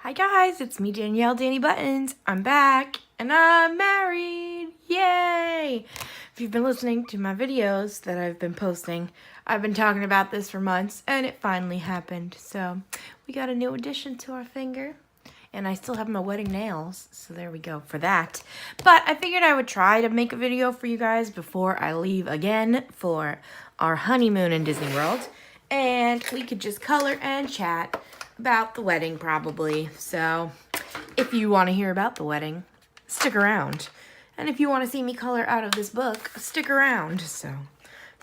Hi guys, it's me Danielle Danny Buttons. I'm back and I'm married. Yay! If you've been listening to my videos that I've been posting, I've been talking about this for months and it finally happened. So we got a new addition to our finger and I still have my wedding nails. So there we go for that. But I figured I would try to make a video for you guys before I leave again for our honeymoon in Disney World. And we could just color and chat about the wedding probably. So if you want to hear about the wedding, stick around. And if you want to see me color out of this book, stick around. So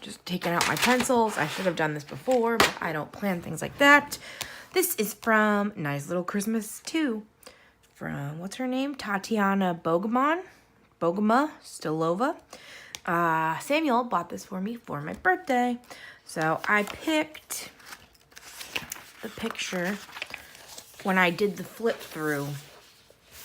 just taking out my pencils. I should have done this before, but I don't plan things like that. This is from Nice Little Christmas 2. From, what's her name? Tatiana Bogoma Stilova. Samuel bought this for me for my birthday. So I picked the picture when I did the flip through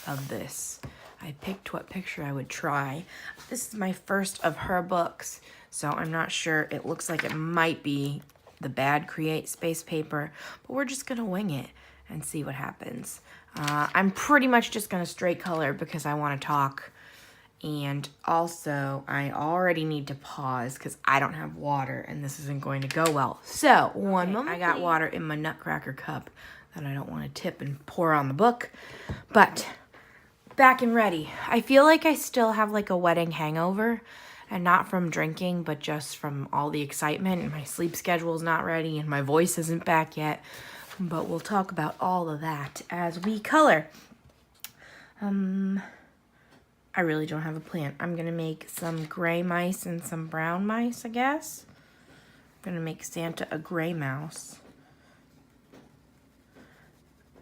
of this. I picked what picture I would try. This is my first of her books, so I'm not sure. It looks like it might be the Bad Create Space paper, but we're just gonna wing it and see what happens. I'm pretty much just gonna straight color because I wanna talk. And also, I already need to pause because I don't have water and this isn't going to go well. So, one moment. I got water in my Nutcracker cup that I don't want to tip and pour on the book. But, back and ready. I feel like I still have like a wedding hangover. And not from drinking, but just from all the excitement. And my sleep schedule is not ready and my voice isn't back yet. But we'll talk about all of that as we color. I really don't have a plan. I'm going to make some gray mice and some brown mice, I guess. I'm going to make Santa a gray mouse.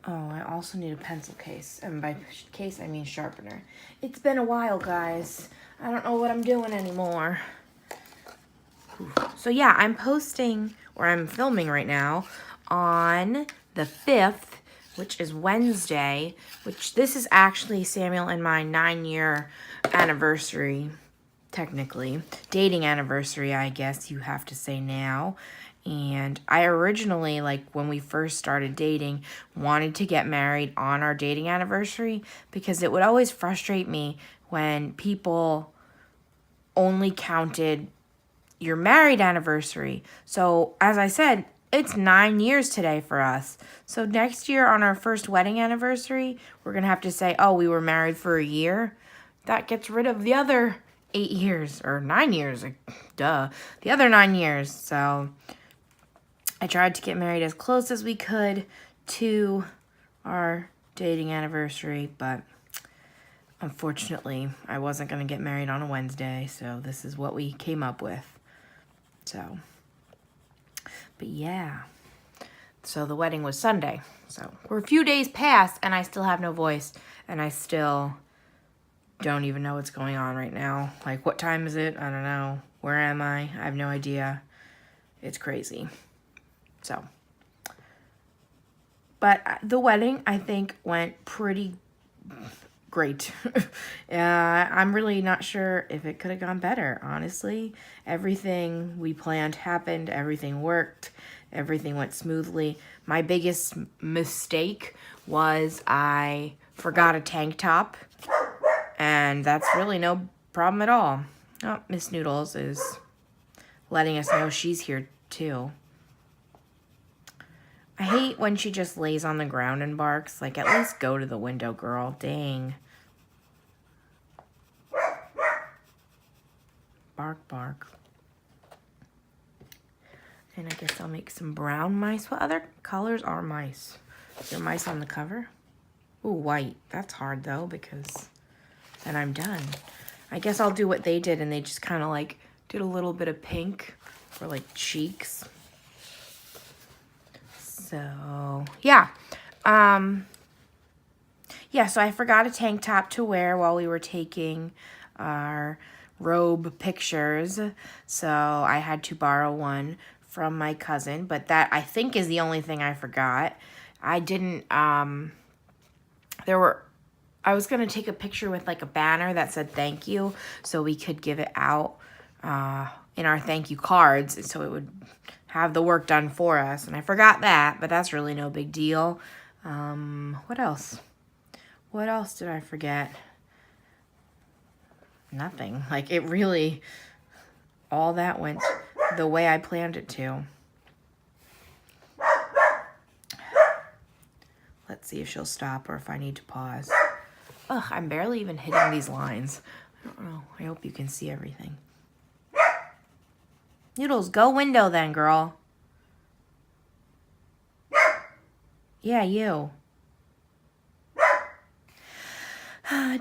Oh, I also need a pencil case. And by case, I mean sharpener. It's been a while, guys. I don't know what I'm doing anymore. So yeah, I'm posting, or I'm filming right now, on the 5th, which is Wednesday, which this is actually Samuel and my 9-year anniversary, technically. Dating anniversary, I guess you have to say now. And I originally, like when we first started dating, wanted to get married on our dating anniversary because it would always frustrate me when people only counted your married anniversary. So as I said, it's 9 years today for us. So next year on our first wedding anniversary, we're going to have to say, oh, we were married for a year. That gets rid of the other 8 years, or 9 years, duh. The other 9 years. So I tried to get married as close as we could to our dating anniversary, but unfortunately, I wasn't going to get married on a Wednesday, so this is what we came up with. So, but yeah. So the wedding was Sunday. So we're a few days past and I still have no voice and I still don't even know what's going on right now. Like, what time is it? I don't know. Where am I? I have no idea. It's crazy. So, but the wedding, I think, went pretty great. I'm really not sure if it could have gone better, honestly. Everything we planned happened. Everything worked. Everything went smoothly. My biggest mistake was I forgot a tank top. And that's really no problem at all. Oh, Miss Noodles is letting us know she's here too. I hate when she just lays on the ground and barks. Like, at least go to the window, girl. Dang. Bark, bark. And I guess I'll make some brown mice. What other colors are mice? Is there mice on the cover? Ooh, white. That's hard, though, because then I'm done. I guess I'll do what they did, and they just kind of, like, did a little bit of pink for, like, cheeks. So, yeah. Yeah, so I forgot a tank top to wear while we were taking our robe pictures. So I had to borrow one from my cousin, but that I think is the only thing I forgot. I didn't, I was going to take a picture with like a banner that said thank you so we could give it out in our thank you cards so it would have the work done for us. And I forgot that, but that's really no big deal. What else? What else did I forget? Nothing. Like, it really, all that went the way I planned it to. Let's see if she'll stop or if I need to pause. Ugh, I'm barely even hitting these lines. I don't know. I hope you can see everything. Noodles, go window then, girl. Yeah, you.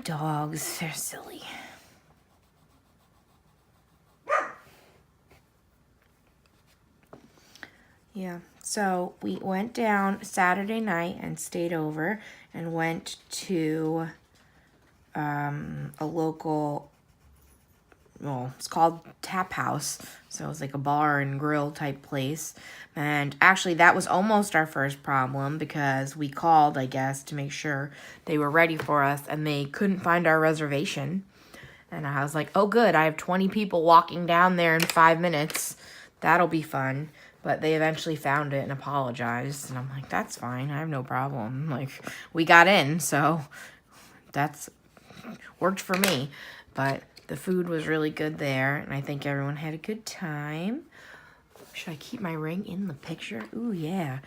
Dogs, they're silly. Yeah, so we went down Saturday night and stayed over and went to a local, well, it's called Tap House. So it was like a bar and grill type place. And actually that was almost our first problem because we called, I guess, to make sure they were ready for us and they couldn't find our reservation. And I was like, oh good, I have 20 people walking down there in 5 minutes. That'll be fun. But they eventually found it and apologized. And I'm like, that's fine. I have no problem. Like, we got in, so that's worked for me. But the food was really good there. And I think everyone had a good time. Should I keep my ring in the picture? Ooh, yeah.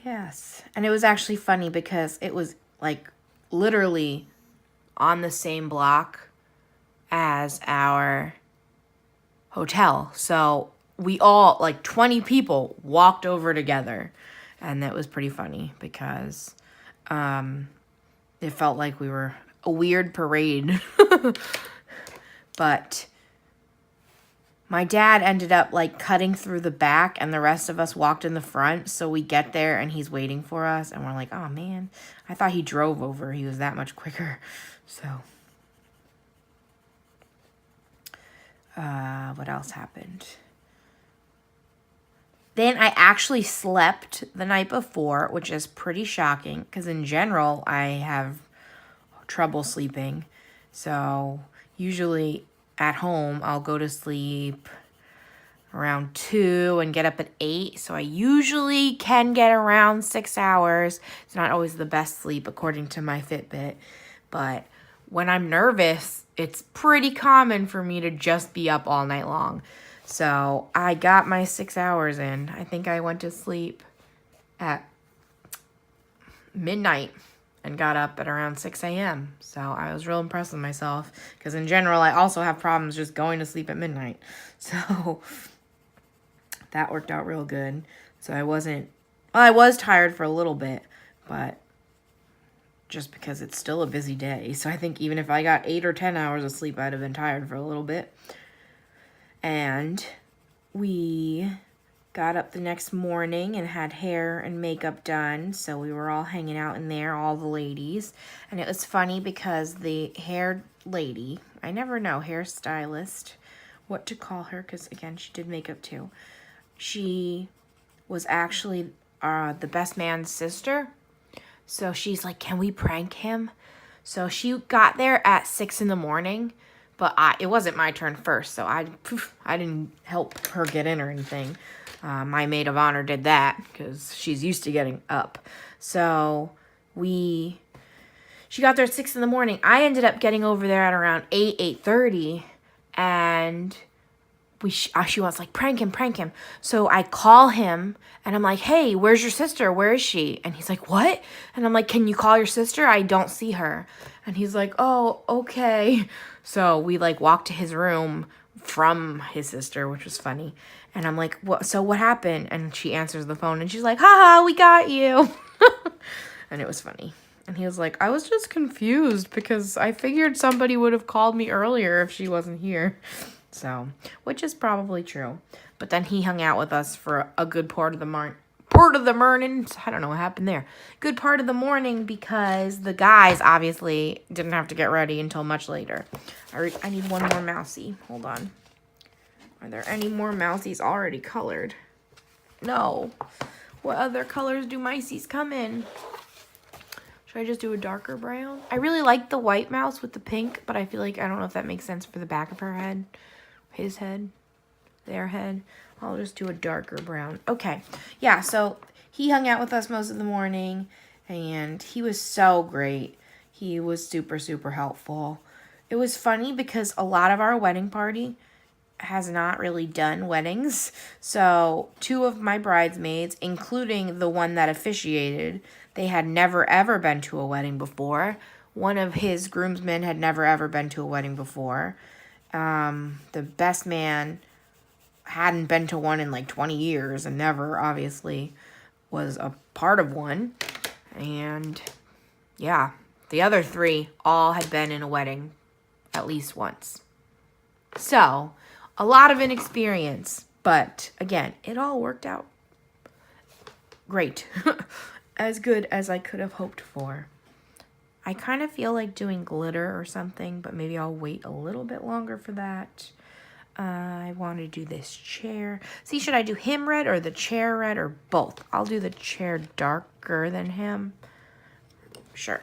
Yes. And it was actually funny because it was, like, literally on the same block as our hotel. So we all, like 20 people, walked over together. And that was pretty funny because it felt like we were a weird parade. But my dad ended up like cutting through the back and the rest of us walked in the front. So we get there and he's waiting for us and we're like, oh man, I thought he drove over. He was that much quicker. So what else happened? Then I actually slept the night before, which is pretty shocking because in general I have trouble sleeping. So usually at home I'll go to sleep around 2 and get up at 8. So I usually can get around 6 hours. It's not always the best sleep according to my Fitbit. But when I'm nervous, it's pretty common for me to just be up all night long. So I got my 6 hours in. I think I went to sleep at midnight and got up at around 6 a.m. So I was real impressed with myself because in general, I also have problems just going to sleep at midnight. So that worked out real good. So I was tired for a little bit, but just because it's still a busy day. So I think even if I got 8 or 10 hours of sleep, I'd have been tired for a little bit. And we got up the next morning and had hair and makeup done. So we were all hanging out in there, all the ladies. And it was funny because the hair lady, I never know, hairstylist, what to call her, because again, she did makeup too. She was actually the best man's sister. So she's like, can we prank him? So she got there at 6 in the morning. But it wasn't my turn first, so I didn't help her get in or anything. My maid of honor did that because she's used to getting up. So she got there at 6 in the morning. I ended up getting over there at around 8:30, and she wants like, prank him. So I call him, and I'm like, hey, where's your sister? Where is she? And he's like, what? And I'm like, can you call your sister? I don't see her. And he's like, oh, okay. So we like walked to his room from his sister, which was funny. And I'm like, what happened? And she answers the phone and she's like, haha, we got you. And it was funny. And he was like, I was just confused because I figured somebody would have called me earlier if she wasn't here. So, which is probably true. But then he hung out with us for a good part of the morning. I don't know what happened there. Good part of the morning because the guys obviously didn't have to get ready until much later. I need one more Mousy. Hold on. Are there any more Mousies already colored? No. What other colors do Mousies come in? Should I just do a darker brown? I really like the white mouse with the pink, but I feel like I don't know if that makes sense for the back of her head. His head. Their head. I'll just do a darker brown. Okay. Yeah, so he hung out with us most of the morning, and he was so great. He was super, super helpful. It was funny because a lot of our wedding party has not really done weddings. So 2 of my bridesmaids, including the one that officiated, they had never ever been to a wedding before. One of his groomsmen had never ever been to a wedding before. The best man hadn't been to one in like 20 years and never obviously was a part of one. And yeah, the other 3 all had been in a wedding at least once. So a lot of inexperience, but again, it all worked out great. As good as I could have hoped for. I kind of feel like doing glitter or something, but maybe I'll wait a little bit longer for that. I want to do this chair. See, should I do him red or the chair red or both? I'll do the chair darker than him. Sure.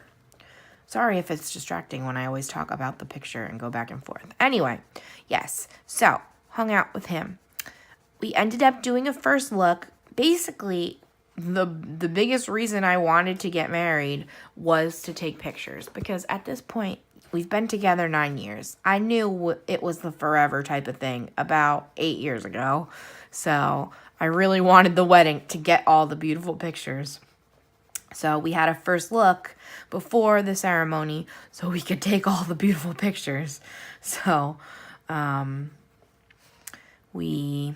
Sorry if it's distracting when I always talk about the picture and go back and forth. Anyway, yes. So, hung out with him. We ended up doing a first look. Basically, the biggest reason I wanted to get married was to take pictures. Because at this point, we've been together 9 years. I knew it was the forever type of thing about 8 years ago. So, I really wanted the wedding to get all the beautiful pictures. So we had a first look before the ceremony so we could take all the beautiful pictures. So we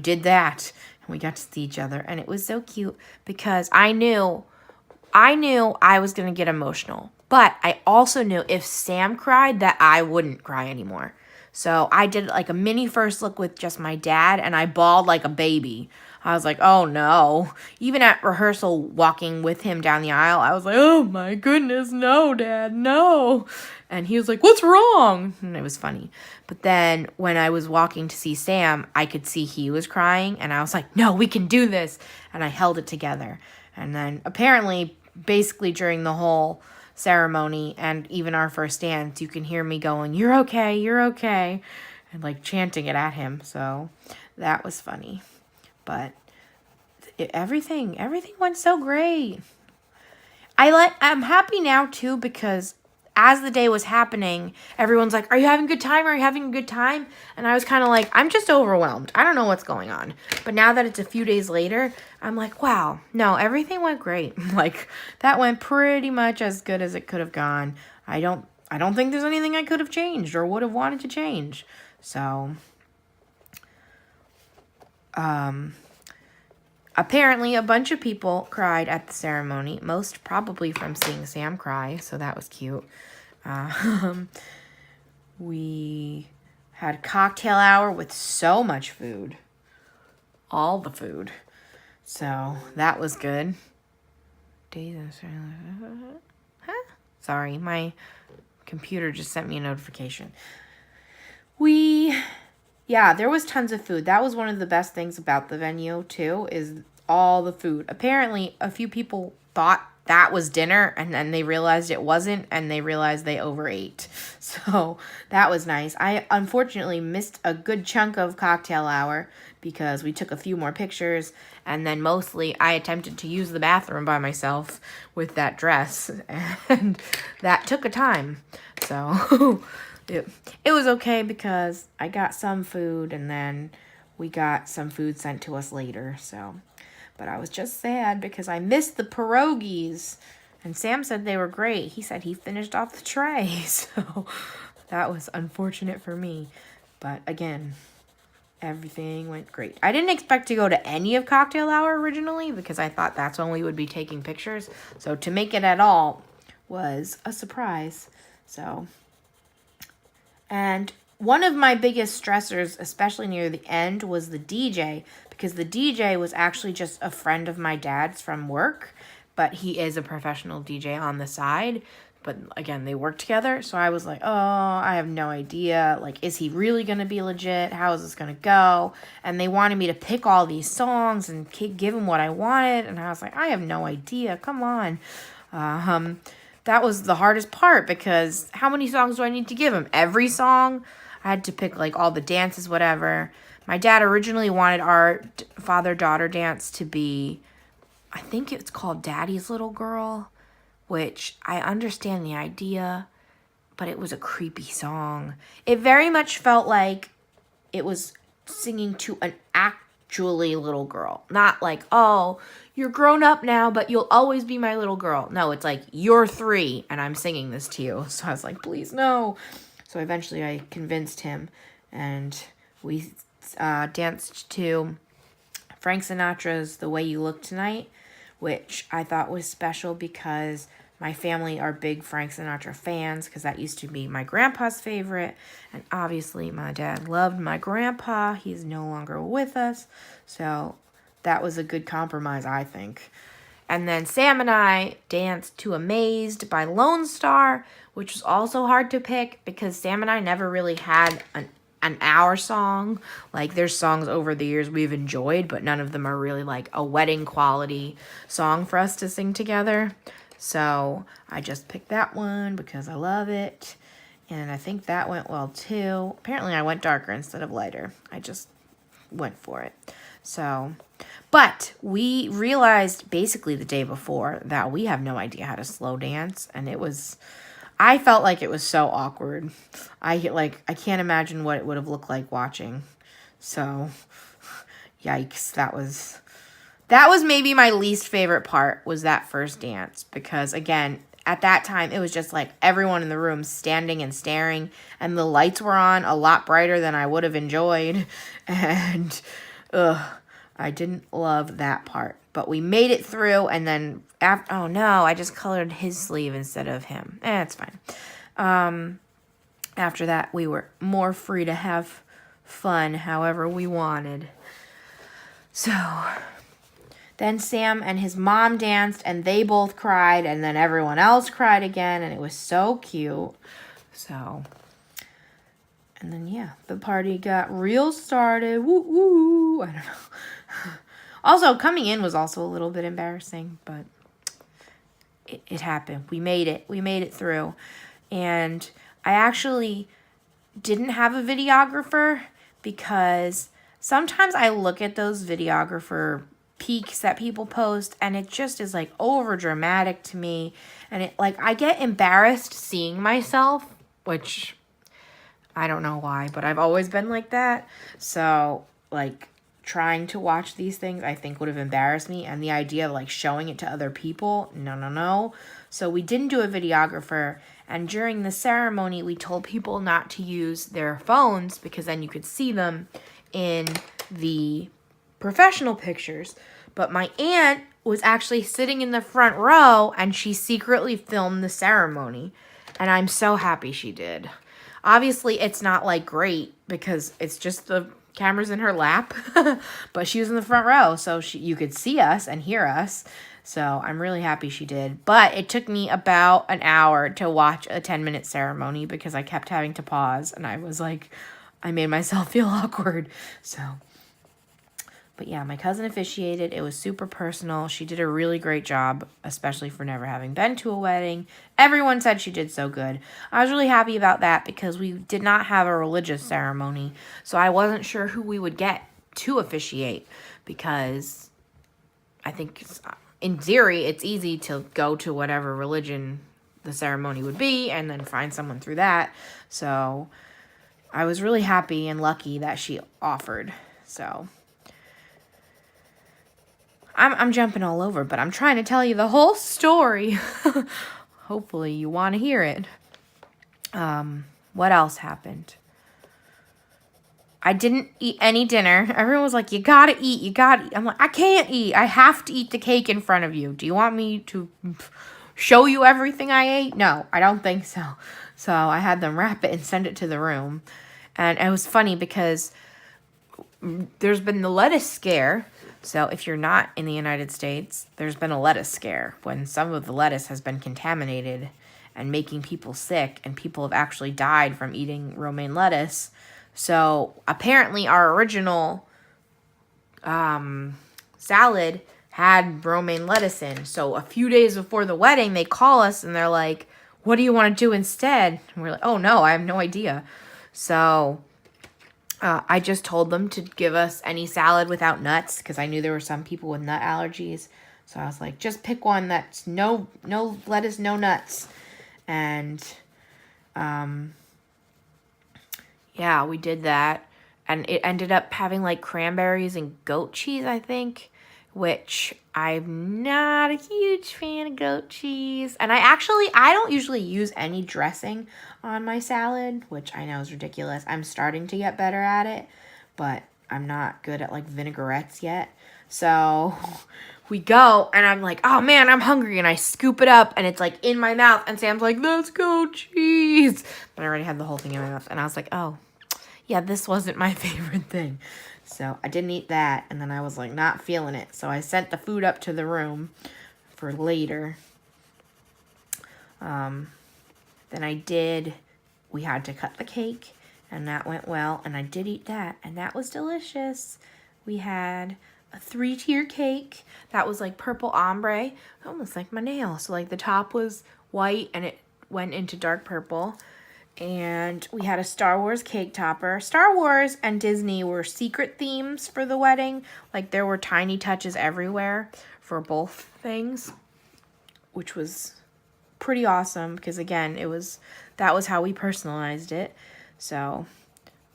did that, and we got to see each other, and it was so cute because I knew I was going to get emotional, but I also knew if Sam cried that I wouldn't cry anymore. So I did like a mini first look with just my dad, and I bawled like a baby. I was like, oh no. Even at rehearsal, walking with him down the aisle, I was like, oh my goodness, no, Dad, no. And he was like, what's wrong? And it was funny. But then when I was walking to see Sam, I could see he was crying, and I was like, no, we can do this. And I held it together. And then apparently, basically during the whole ceremony and even our first dance, you can hear me going, you're okay, and like chanting it at him. So that was funny. But everything went so great. I'm happy now too because as the day was happening, everyone's like, are you having a good time? Are you having a good time? And I was kind of like, I'm just overwhelmed. I don't know what's going on. But now that it's a few days later, I'm like, wow, no, everything went great. Like that went pretty much as good as it could have gone. I don't think there's anything I could have changed or would have wanted to change. So apparently a bunch of people cried at the ceremony, most probably from seeing Sam cry, so that was cute. We had cocktail hour with so much food. All the food. So that was good. Sorry, my computer just sent me a notification. Yeah, there was tons of food. That was one of the best things about the venue, too, is all the food. Apparently, a few people thought that was dinner, and then they realized it wasn't, and they realized they overate. So that was nice. I unfortunately missed a good chunk of cocktail hour because we took a few more pictures, and then mostly I attempted to use the bathroom by myself with that dress, and that took a time. So it was okay because I got some food, and then we got some food sent to us later, so. But I was just sad because I missed the pierogies. And Sam said they were great. He said he finished off the tray. So that was unfortunate for me. But again, everything went great. I didn't expect to go to any of cocktail hour originally because I thought that's when we would be taking pictures. So to make it at all was a surprise. So, and one of my biggest stressors, especially near the end, was the DJ, because the DJ was actually just a friend of my dad's from work, but he is a professional DJ on the side. But again, they work together, so I was like, oh, I have no idea. Like, is he really going to be legit? How is this going to go? And they wanted me to pick all these songs and give him what I wanted, and I was like, I have no idea. Come on. That was the hardest part, because how many songs do I need to give him? Every song? I had to pick, like, all the dances, whatever. My dad originally wanted our father-daughter dance to be, I think it's called Daddy's Little Girl, which I understand the idea, but it was a creepy song. It very much felt like it was singing to an actually little girl. Not like, oh, you're grown up now, but you'll always be my little girl. No, it's like, you're 3, and I'm singing this to you. So I was like, please, no. So eventually I convinced him, and we danced to Frank Sinatra's The Way You Look Tonight, which I thought was special because my family are big Frank Sinatra fans, because that used to be my grandpa's favorite. And obviously my dad loved my grandpa. He's no longer with us. So that was a good compromise, I think. And then Sam and I danced to Amazed by Lone Star, which was also hard to pick because Sam and I never really had an hour song. Like, there's songs over the years we've enjoyed, but none of them are really like a wedding quality song for us to sing together. So I just picked that one because I love it. And I think that went well too. Apparently I went darker instead of lighter. I just went for it. So, but we realized basically the day before that we have no idea how to slow dance. And I felt like it was so awkward. I can't imagine what it would have looked like watching. So, yikes, that was maybe my least favorite part, was that first dance, because again, at that time it was just like everyone in the room standing and staring, and the lights were on a lot brighter than I would have enjoyed, and I didn't love that part. But we made it through, and then oh no, I just colored his sleeve instead of him. It's fine. After that, we were more free to have fun however we wanted. So then Sam and his mom danced, and they both cried, and then everyone else cried again, and it was so cute. So, and then, yeah, the party got real started. Woo, woo. I don't know. Also, coming in was also a little bit embarrassing, but it happened. We made it. We made it through. And I actually didn't have a videographer because sometimes I look at those videographer peaks that people post, and it just is like over dramatic to me, and it like I get embarrassed seeing myself, which I don't know why, but I've always been like that. So like trying to watch these things I think would have embarrassed me, and the idea of like showing it to other people, no. So we didn't do a videographer, and during the ceremony we told people not to use their phones because then you could see them in the professional pictures. But my aunt was actually sitting in the front row, and she secretly filmed the ceremony, and I'm so happy she did. Obviously it's not like great because it's just the camera's in her lap, but she was in the front row, so you could see us and hear us. So I'm really happy she did. But it took me about an hour to watch a 10-minute ceremony because I kept having to pause, and I was like, I made myself feel awkward. So, but yeah, my cousin officiated. It was super personal. She did a really great job, especially for never having been to a wedding. Everyone said she did so good. I was really happy about that because we did not have a religious ceremony, so I wasn't sure who we would get to officiate, because I think in theory it's easy to go to whatever religion the ceremony would be and then find someone through that. So I was really happy and lucky that she offered. So I'm jumping all over, but I'm trying to tell you the whole story. Hopefully you want to hear it. What else happened? I didn't eat any dinner. Everyone was like, you gotta eat, you gotta eat. I'm like, I can't eat. I have to eat the cake in front of you. Do you want me to show you everything I ate? No, I don't think so. So I had them wrap it and send it to the room. And it was funny because there's been the lettuce scare. So if you're not in the United States, there's been a lettuce scare when some of the lettuce has been contaminated and making people sick, and people have actually died from eating romaine lettuce. So apparently our original salad had romaine lettuce in. So a few days before the wedding, they call us and they're like, what do you want to do instead? And we're like, oh no, I have no idea. So I just told them to give us any salad without nuts because I knew there were some people with nut allergies. So I was like, just pick one that's no lettuce, no nuts. And yeah, we did that. And it ended up having like cranberries and goat cheese, I think, which I'm not a huge fan of goat cheese. And I don't usually use any dressing on my salad, which I know is ridiculous. I'm starting to get better at it, but I'm not good at like vinaigrettes yet. So we go and I'm like, oh man, I'm hungry. And I scoop it up and it's like in my mouth. And Sam's like, let's go cheese. But I already had the whole thing in my mouth. And I was like, oh, yeah, this wasn't my favorite thing. So I didn't eat that. And then I was like not feeling it. So I sent the food up to the room for later. Then we had to cut the cake. And that went well. And I did eat that. And that was delicious. We had a 3-tier cake that was like purple ombre, almost like my nail. So like the top was white and it went into dark purple. And we had a Star Wars cake topper. Star Wars and Disney were secret themes for the wedding. Like there were tiny touches everywhere for both things, which was pretty awesome because again, that was how we personalized it. So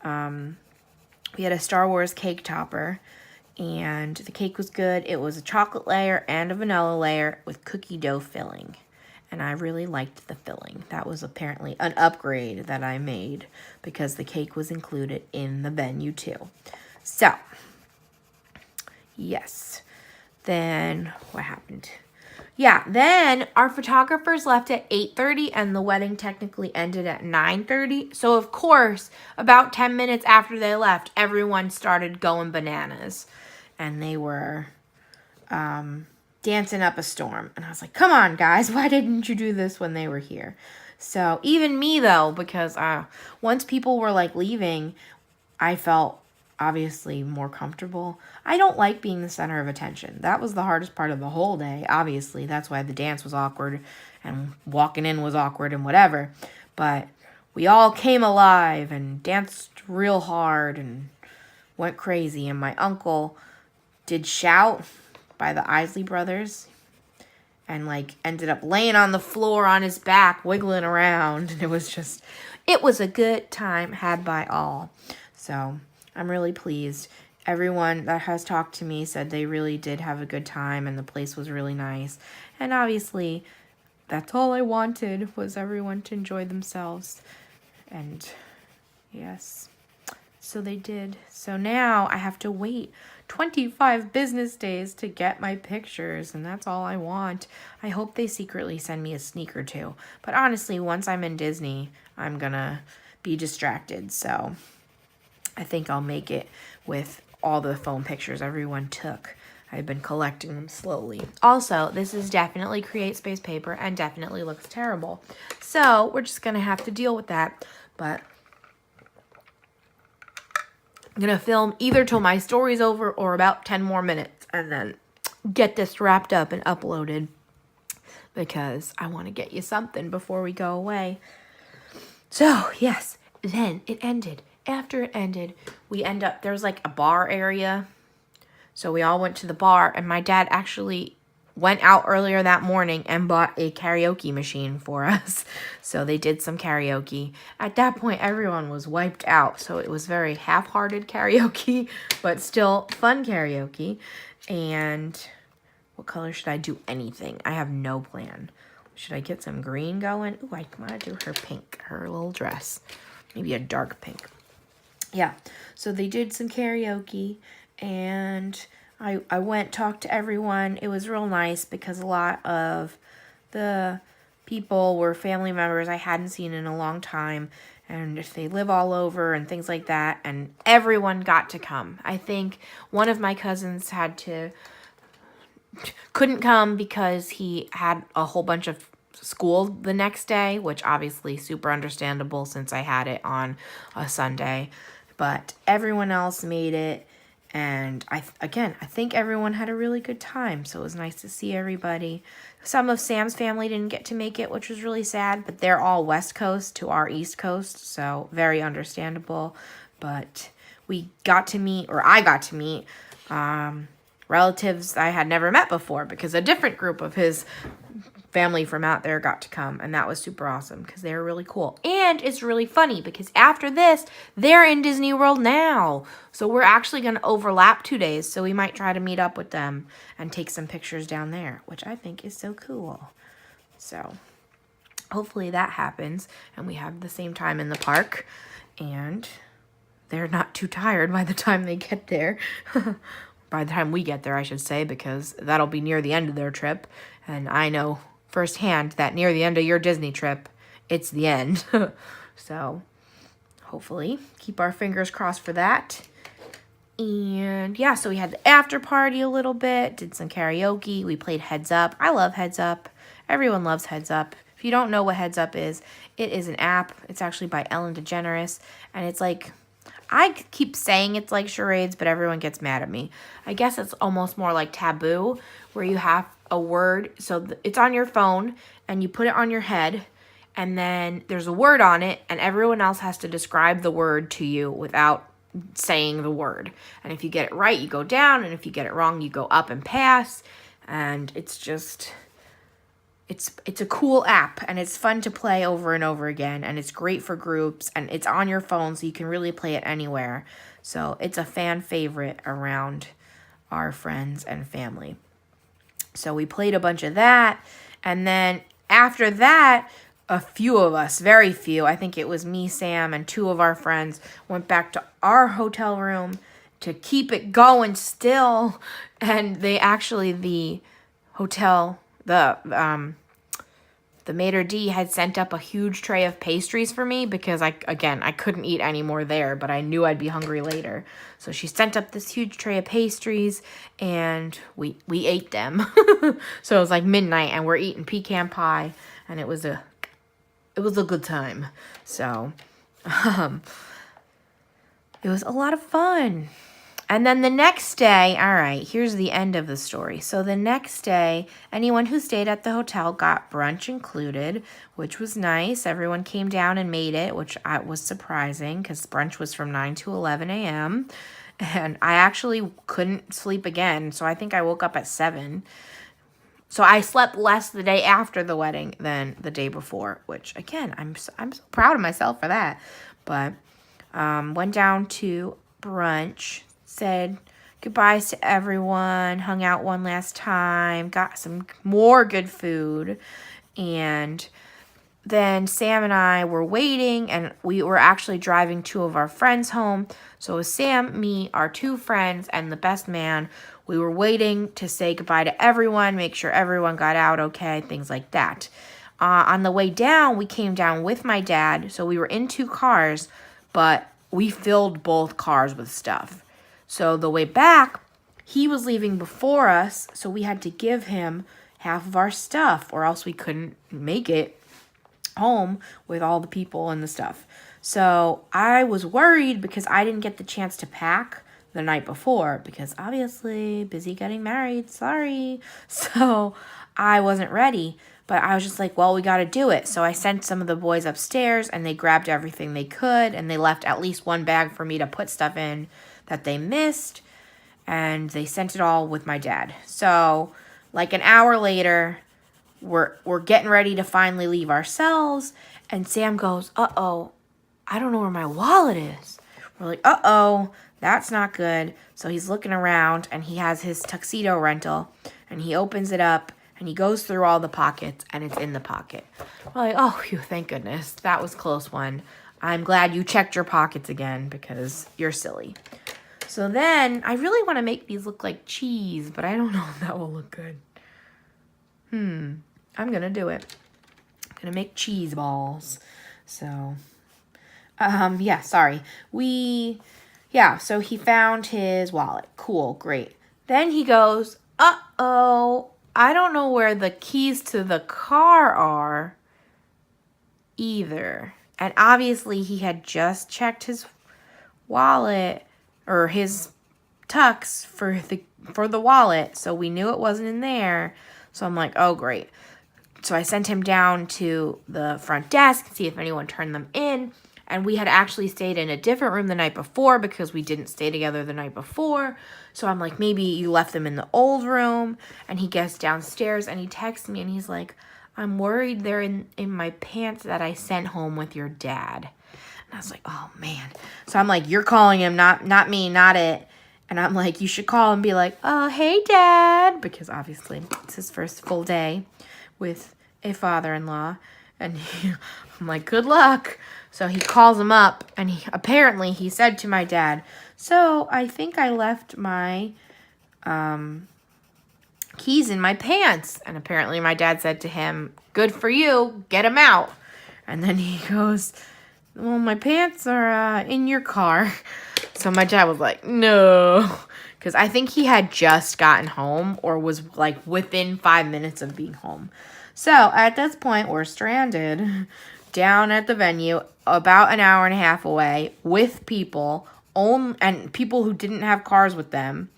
we had a Star Wars cake topper. And the cake was good. It was a chocolate layer and a vanilla layer with cookie dough filling. And I really liked the filling. That was apparently an upgrade that I made because the cake was included in the venue too. So, yes. Then, what happened? Yeah, then our photographers left at 8:30 and the wedding technically ended at 9:30. So, of course, about 10 minutes after they left, everyone started going bananas. And they were dancing up a storm. And I was like, come on, guys. Why didn't you do this when they were here? So even me, though, because once people were, like, leaving, I felt obviously more comfortable. I don't like being the center of attention. That was the hardest part of the whole day, obviously. That's why the dance was awkward and walking in was awkward and whatever. But we all came alive and danced real hard and went crazy. And my uncle did Shout by the Isley Brothers and like ended up laying on the floor on his back, wiggling around. And it was a good time had by all. So I'm really pleased. Everyone that has talked to me said they really did have a good time and the place was really nice. And obviously, that's all I wanted was everyone to enjoy themselves. And yes, so they did. So now I have to wait 25 business days to get my pictures, and that's all I want. I hope they secretly send me a sneak or two. But honestly, once I'm in Disney, I'm gonna be distracted. So I think I'll make it with all the phone pictures everyone took. I've been collecting them slowly. Also, this is definitely Create Space paper and definitely looks terrible. So we're just gonna have to deal with that. But I'm going to film either till my story's over or about 10 more minutes and then get this wrapped up and uploaded because I want to get you something before we go away. So, yes, then it ended. After it ended, there was like a bar area. So we all went to the bar and my dad actually went out earlier that morning and bought a karaoke machine for us. So they did some karaoke. At that point, everyone was wiped out. So it was very half-hearted karaoke, but still fun karaoke. And what color should I do? Anything. I have no plan. Should I get some green going? Ooh, I want to do her pink, her little dress. Maybe a dark pink. Yeah, so they did some karaoke and I went, talked to everyone. It was real nice because a lot of the people were family members I hadn't seen in a long time. And if they live all over and things like that. And everyone got to come. I think one of my cousins couldn't come because he had a whole bunch of school the next day, which obviously super understandable since I had it on a Sunday. But everyone else made it. And I think everyone had a really good time. So it was nice to see everybody. Some of Sam's family didn't get to make it, which was really sad. But they're all West Coast to our East Coast. So very understandable. But we got to meet, or I got to meet, relatives I had never met before, because a different group of his family from out there got to come, and that was super awesome because they were really cool. And it's really funny because after this, they're in Disney World now. So we're actually going to overlap 2 days, so we might try to meet up with them and take some pictures down there, which I think is so cool. So hopefully that happens and we have the same time in the park and they're not too tired by the time they get there. By the time we get there, I should say, because that'll be near the end of their trip. And I know firsthand that near the end of your Disney trip, it's the end. So hopefully keep our fingers crossed for that. And yeah, so we had the after party a little bit, did some karaoke, we played Heads Up. I love Heads Up. Everyone loves Heads Up. If you don't know what Heads Up is, it is an app. It's actually by Ellen DeGeneres, and it's like, I keep saying it's like charades, but everyone gets mad at me. I guess it's almost more like Taboo, where you have a word. So it's on your phone, and you put it on your head, and then there's a word on it, and everyone else has to describe the word to you without saying the word. And if you get it right, you go down, and if you get it wrong, you go up and pass. And it's just... It's a cool app, and it's fun to play over and over again, and it's great for groups, and it's on your phone, so you can really play it anywhere. So it's a fan favorite around our friends and family. So we played a bunch of that, and then after that, a few of us, very few, I think it was me, Sam, and 2 of our friends, went back to our hotel room to keep it going still, and they actually, the hotel, the maitre d' had sent up a huge tray of pastries for me because I couldn't eat any more there, but I knew I'd be hungry later. So she sent up this huge tray of pastries, and we ate them. So it was like midnight, and we're eating pecan pie, and it was a good time. So it was a lot of fun. And then the next day, all right, here's the end of the story. So the next day, anyone who stayed at the hotel got brunch included, which was nice. Everyone came down and made it, which was surprising because brunch was from 9 to 11 a.m. And I actually couldn't sleep again, so I think I woke up at 7. So I slept less the day after the wedding than the day before, which, again, I'm so proud of myself for that. But went down to brunch, said goodbyes to everyone, hung out one last time, got some more good food, and then Sam and I were waiting, and we were actually driving 2 of our friends home. So it was Sam, me, our 2 friends, and the best man. We were waiting to say goodbye to everyone, make sure everyone got out okay, things like that. On the way down, we came down with my dad, so we were in 2 cars, but we filled both cars with stuff. So the way back, he was leaving before us, so we had to give him half of our stuff, or else we couldn't make it home with all the people and the stuff. So I was worried because I didn't get the chance to pack the night before, because obviously busy getting married, sorry. So I wasn't ready, but I was just like, well, we got to do it. So I sent some of the boys upstairs, and they grabbed everything they could, and they left at least 1 bag for me to put stuff in that they missed, and they sent it all with my dad. So like an hour later, we're getting ready to finally leave ourselves, and Sam goes, uh-oh, I don't know where my wallet is. We're like, uh-oh, that's not good. So he's looking around, and he has his tuxedo rental, and he opens it up, and he goes through all the pockets, and it's in the pocket. We're like, oh, phew, thank goodness. That was a close one. I'm glad you checked your pockets again because you're silly. So then, I really want to make these look like cheese, but I don't know if that will look good. I'm going to do it. I'm going to make cheese balls. So, yeah, sorry. So he found his wallet. Cool, great. Then he goes, uh-oh, I don't know where the keys to the car are either. And obviously he had just checked his wallet or his tux for the wallet, so we knew it wasn't in there. So I'm like, oh, great. So I sent him down to the front desk to see if anyone turned them in, And we had actually stayed in a different room the night before because we didn't stay together the night before. So I'm like, maybe you left them in the old room. And he gets downstairs and he texts me and he's like, I'm worried they're in my pants that I sent home with your dad. And I was like, oh, man. So I'm like, you're calling him, not me, not it. And I'm like, you should call and be like, oh, hey, Dad. Because obviously it's his first full day with a father-in-law. And I'm like, good luck. So he calls him up. And he said to my dad, so I think I left my keys in my pants. And apparently my dad said to him, good for you. Get them out. And then he goes, well, my pants are in your car. So my dad was like, no. Because I think he had just gotten home or was like within 5 minutes of being home. So at this point, we're stranded down at the venue about an hour and a half away with people and people who didn't have cars with them.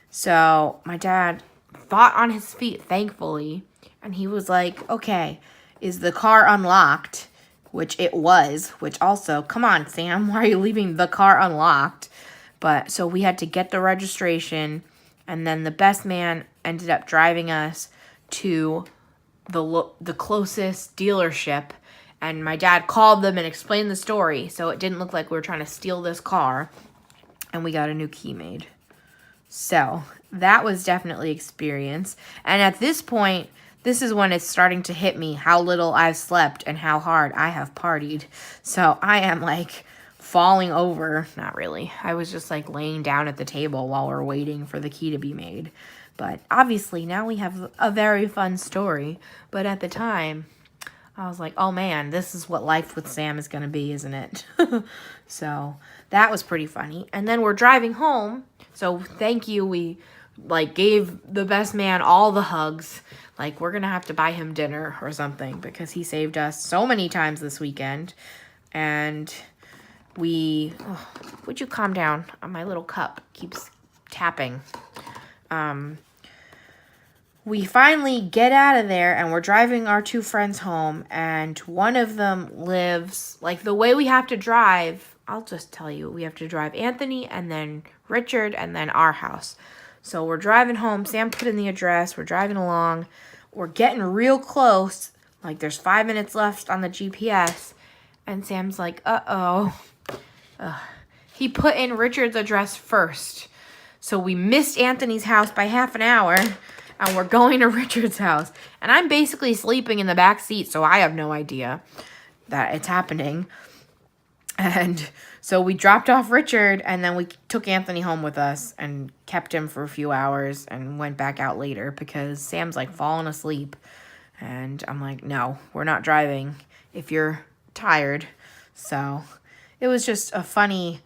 So my dad thought on his feet, thankfully. And he was like, okay, is the car unlocked? Which it was, which also, come on, Sam, why are you leaving the car unlocked? But so we had to get the registration, and then the best man ended up driving us to the closest dealership, and my dad called them and explained the story, so it didn't look like we were trying to steal this car, and we got a new key made. So that was definitely experience, and at this point, this is when it's starting to hit me how little I've slept and how hard I have partied. So I am like falling over. Not really. I was just like laying down at the table while we're waiting for the key to be made. But obviously now we have a very fun story. But at the time, I was like, oh man, this is what life with Sam is going to be, isn't it? So that was pretty funny. And then we're driving home. So thank you. We like gave the best man all the hugs. Like, we're going to have to buy him dinner or something because he saved us so many times this weekend. And would you calm down? My little cup keeps tapping. We finally get out of there and we're driving our two friends home. And one of them lives, like the way we have to drive, I'll just tell you, we have to drive Anthony and then Richard and then our house. So we're driving home. Sam put in the address. We're driving along. We're getting real close. Like there's 5 minutes left on the GPS. And Sam's like, uh-oh. He put in Richard's address first. So we missed Anthony's house by half an hour. And we're going to Richard's house. And I'm basically sleeping in the back seat. So I have no idea that it's happening. And so we dropped off Richard, and then we took Anthony home with us and kept him for a few hours and went back out later because Sam's like falling asleep. And I'm like, no, we're not driving if you're tired. So it was just a funny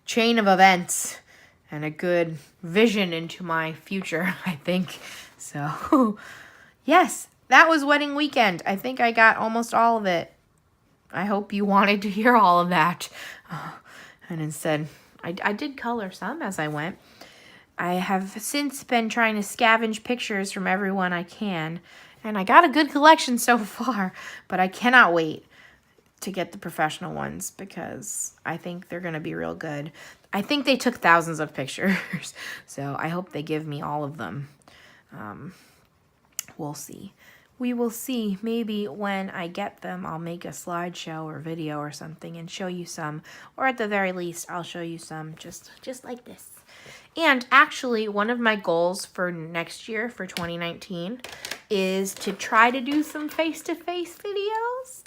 chain of events and a good vision into my future, I think. So, yes, that was wedding weekend. I think I got almost all of it. I hope you wanted to hear all of that. And instead, I did color some as I went. I have since been trying to scavenge pictures from everyone I can. And I got a good collection so far. But I cannot wait to get the professional ones because I think they're going to be real good. I think they took thousands of pictures. So I hope they give me all of them. We'll see. We will see. Maybe when I get them, I'll make a slideshow or video or something and show you some. Or at the very least, I'll show you some just like this. And actually, one of my goals for next year, for 2019, is to try to do some face-to-face videos.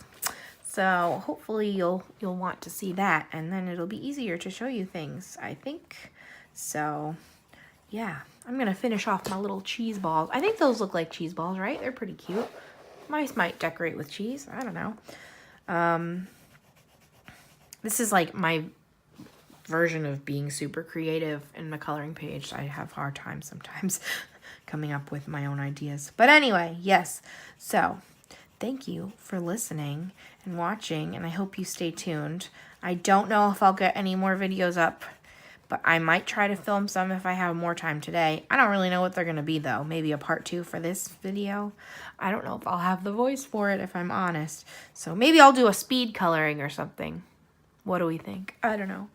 So hopefully you'll want to see that. And then it'll be easier to show you things, I think. So, yeah. I'm going to finish off my little cheese balls. I think those look like cheese balls, right? They're pretty cute. Mice might decorate with cheese. I don't know. This is like my version of being super creative in my coloring page. I have hard time sometimes coming up with my own ideas. But anyway, yes. So, thank you for listening and watching, and I hope you stay tuned. I don't know if I'll get any more videos up, but I might try to film some if I have more time today. I don't really know what they're going to be, though. Maybe a part 2 for this video. I don't know if I'll have the voice for it, if I'm honest. So maybe I'll do a speed coloring or something. What do we think? I don't know.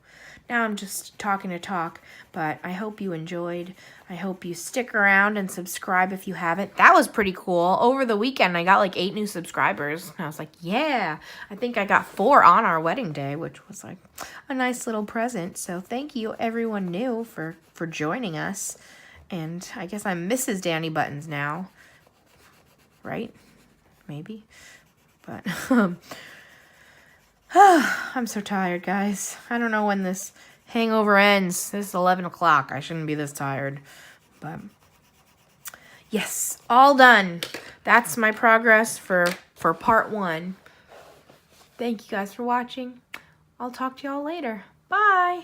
Now I'm just talking to talk, but I hope you enjoyed. I hope you stick around and subscribe if you haven't. That was pretty cool. Over the weekend, I got like 8 new subscribers. And I was like, yeah. I think I got 4 on our wedding day, which was like a nice little present. So thank you, everyone new, for joining us. And I guess I'm Mrs. Danny Buttons now. Right? Maybe. But I'm so tired, guys. I don't know when this hangover ends. This is 11 o'clock. I shouldn't be this tired. But yes, all done. That's my progress for part 1. Thank you guys for watching. I'll talk to y'all later. Bye.